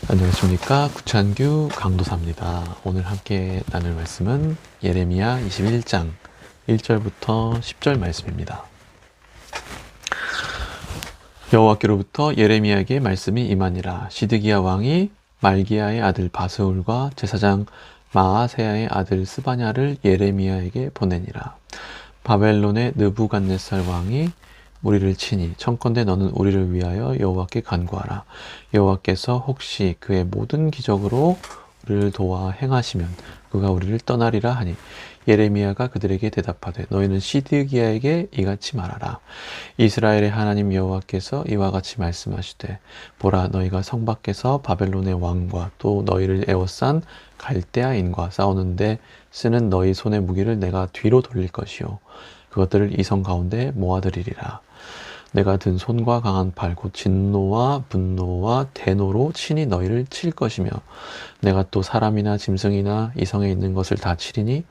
안녕하십니까. 구찬규 강도사입니다. 오늘 함께 나눌 말씀은 예레미야 21장 1절부터 10절 말씀입니다. 여호와께로부터 예레미야에게 말씀이 임하니라. 시드기야 왕이 말기야의 아들 바스울과 제사장 마아세야의 아들 스바냐를 예레미야에게 보내니라. 바벨론의 느부갓네살 왕이 우리를 치니 청컨대 너는 우리를 위하여 여호와께 간구하라. 여호와께서 혹시 그의 모든 기적으로 우리를 도와 행하시면 그가 우리를 떠나리라 하니 예레미야가 그들에게 대답하되 너희는 시드기야에게 이같이 말하라. 이스라엘의 하나님 여호와께서 이와 같이 말씀하시되 보라, 너희가 성 밖에서 바벨론의 왕과 또 너희를 에워싼 갈대아인과 싸우는데 쓰는 너희 손의 무기를 내가 뒤로 돌릴 것이요 그것들을 이 성 가운데 모아들이리라. 내가 든 손과 강한 팔 곧 진노와 분노와 대노로 친히 너희를 칠 것이며 내가 또 사람이나 짐승이나 이 성에 있는 것을 다 치리니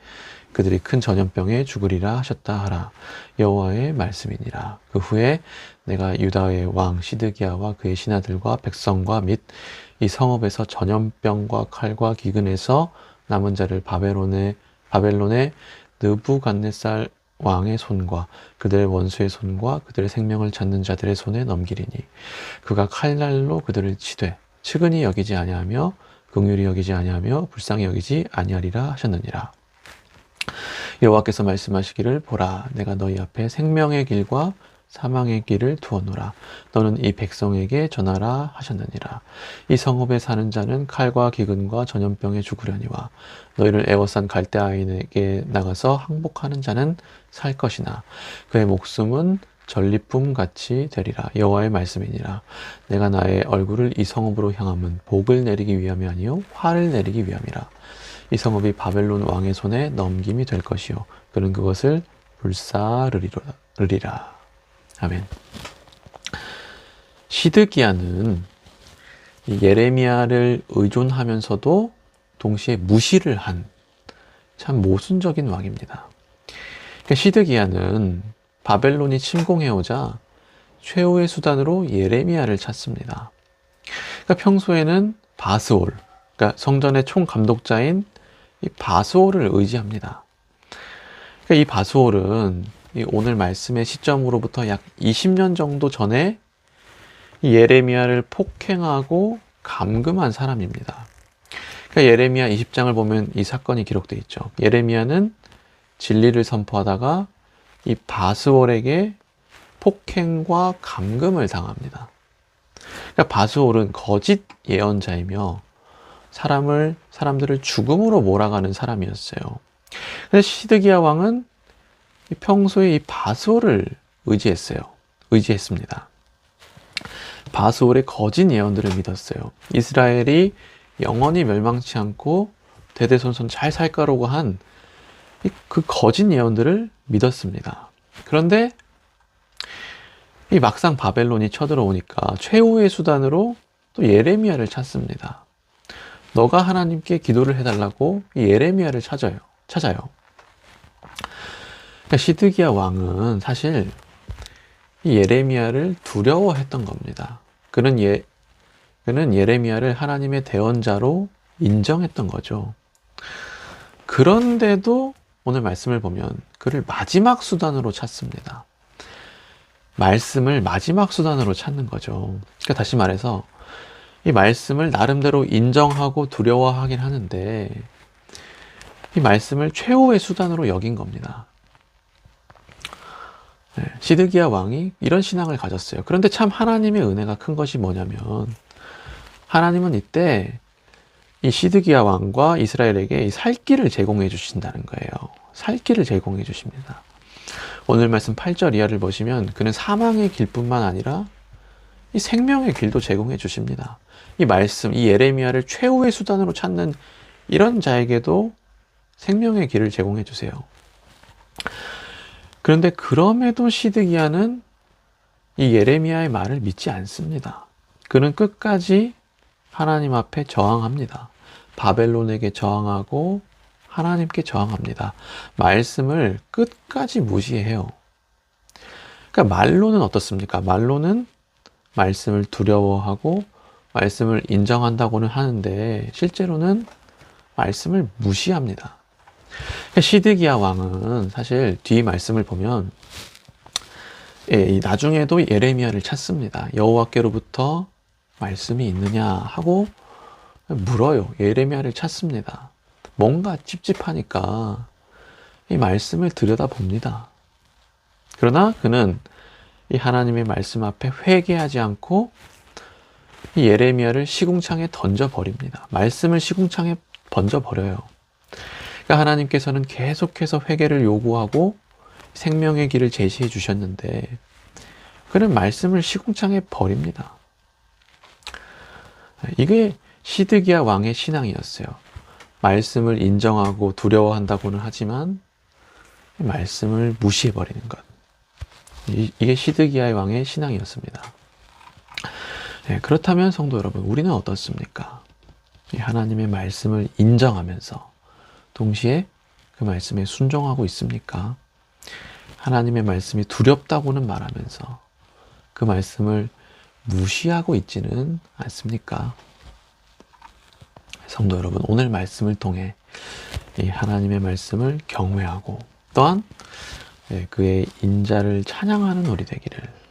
그들이 큰 전염병에 죽으리라 하셨다 하라. 여호와의 말씀이니라. 그 후에 내가 유다의 왕 시드기야와 그의 신하들과 백성과 및 이 성읍에서 전염병과 칼과 기근에서 남은 자를 바벨론의 느부갓네살 왕의 손과 그들의 원수의 손과 그들의 생명을 찾는 자들의 손에 넘기리니 그가 칼날로 그들을 치되 측은히 여기지 아니하며 긍휼히 여기지 아니하며 불쌍히 여기지 아니하리라 하셨느니라. 여호와께서 말씀하시기를 보라, 내가 너희 앞에 생명의 길과 사망의 길을 두었노라. 너는 이 백성에게 전하라 하셨느니라. 이 성읍에 사는 자는 칼과 기근과 전염병에 죽으려니와 너희를 에워싼 갈대아인에게 나가서 항복하는 자는 살 것이나 그의 목숨은 전리품 같이 되리라. 여호와의 말씀이니라. 내가 나의 얼굴을 이 성읍으로 향함은 복을 내리기 위함이 아니요 화를 내리기 위함이라. 이 성읍이 바벨론 왕의 손에 넘김이 될 것이요 그는 그것을 불사르리라. 아멘. 시드기야는 예레미야를 의존하면서도 동시에 무시를 한 참 모순적인 왕입니다. 그러니까 시드기야는 바벨론이 침공해오자 최후의 수단으로 예레미야를 찾습니다. 그러니까 평소에는 바스올, 그러니까 성전의 총감독자인 이 바스올을 의지합니다. 그러니까 이 바스올은 이 오늘 말씀의 시점으로부터 약 20년 정도 전에 이 예레미야를 폭행하고 감금한 사람입니다. 그러니까 예레미야 20장을 보면 이 사건이 기록되어 있죠. 예레미야는 진리를 선포하다가 이 바스올에게 폭행과 감금을 당합니다. 그러니까 바스올은 거짓 예언자이며 사람들을 죽음으로 몰아가는 사람이었어요. 그래서 시드기야 왕은 평소에 이 바스올을 의지했습니다. 바스올의 거짓 예언들을 믿었어요. 이스라엘이 영원히 멸망치 않고 대대손손 잘 살 거라고 한 그 거짓 예언들을 믿었습니다. 그런데 이 막상 바벨론이 쳐들어오니까 최후의 수단으로 또 예레미야를 찾습니다. 너가 하나님께 기도를 해달라고 이 예레미야를 찾아요. 그러니까 시드기야 왕은 사실 이 예레미야를 두려워했던 겁니다. 그는 예레미야를 하나님의 대언자로 인정했던 거죠. 그런데도 오늘 말씀을 보면 그를 마지막 수단으로 찾습니다. 말씀을 마지막 수단으로 찾는 거죠. 그러니까 다시 말해서 이 말씀을 나름대로 인정하고 두려워하긴 하는데 이 말씀을 최후의 수단으로 여긴 겁니다. 시드기야 왕이 이런 신앙을 가졌어요. 그런데 참 하나님의 은혜가 큰 것이 뭐냐면 하나님은 이때 이 시드기야 왕과 이스라엘에게 이 살 길을 제공해 주신다는 거예요. 살 길을 제공해 주십니다. 오늘 말씀 8절 이하를 보시면 그는 사망의 길뿐만 아니라 이 생명의 길도 제공해 주십니다. 이 말씀, 이 예레미야를 최후의 수단으로 찾는 이런 자에게도 생명의 길을 제공해 주세요. 그런데 그럼에도 시드기야는 이 예레미야의 말을 믿지 않습니다. 그는 끝까지 하나님 앞에 저항합니다. 바벨론에게 저항하고 하나님께 저항합니다. 말씀을 끝까지 무시해요. 그러니까 말로는 어떻습니까? 말로는 말씀을 두려워하고 말씀을 인정한다고는 하는데 실제로는 말씀을 무시합니다. 시드기야 왕은 사실 뒤 말씀을 보면 나중에도 예레미야를 찾습니다. 여호와께로부터 말씀이 있느냐 하고 물어요. 예레미야를 찾습니다. 뭔가 찝찝하니까 이 말씀을 들여다봅니다. 그러나 그는 이 하나님의 말씀 앞에 회개하지 않고 이 예레미야를 시궁창에 던져버립니다. 말씀을 시궁창에 던져버려요. 그러니까 하나님께서는 계속해서 회개를 요구하고 생명의 길을 제시해 주셨는데 그는 말씀을 시궁창에 버립니다. 이게 시드기야 왕의 신앙이었어요. 말씀을 인정하고 두려워한다고는 하지만 말씀을 무시해버리는 것. 이게 시드기야 왕의 신앙이었습니다. 그렇다면 성도 여러분, 우리는 어떻습니까? 하나님의 말씀을 인정하면서 동시에 그 말씀에 순종하고 있습니까? 하나님의 말씀이 두렵다고는 말하면서 그 말씀을 무시하고 있지는 않습니까? 성도 여러분, 오늘 말씀을 통해 이 하나님의 말씀을 경외하고 또한 그의 인자를 찬양하는 우리 되기를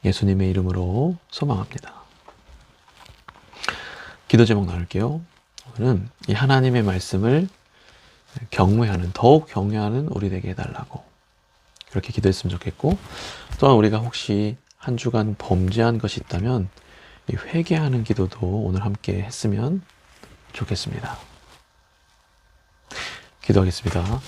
예수님의 이름으로 소망합니다. 기도 제목 나눌게요. 오늘은 이 하나님의 말씀을 경외하는, 더욱 경외하는 우리 되게 해달라고 그렇게 기도했으면 좋겠고, 또한 우리가 혹시 한 주간 범죄한 것이 있다면 이 회개하는 기도도 오늘 함께 했으면 좋겠습니다. 기도하겠습니다.